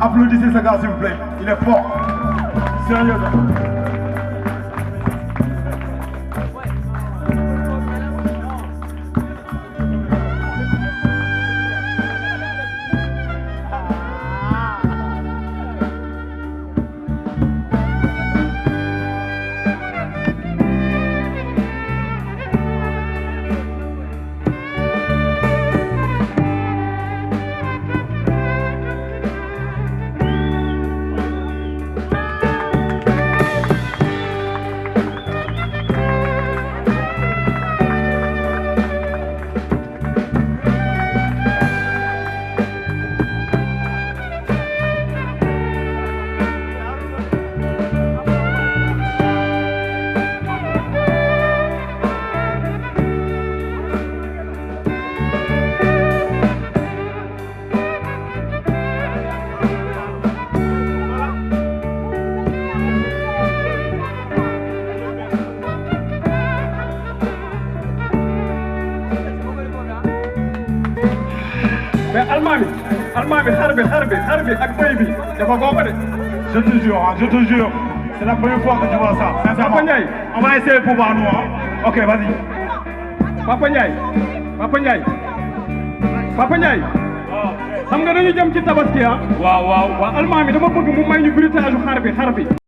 Applaudissez ce gars s'il vous plaît, il est fort. Sérieusement. mais almaami xar bi ak bëy bi dafa góob de. Je te jure, c'est la première fois que tu vois ça. Sincèrement. Papa Ndiaye. On va essayer pour voir nous, hein. Ok, vas-y. Papa Ndiaye xam nga dañu jëm ci tabaski ah. waaw. almaami dama bëgg mu may ñu bruitage xar bi.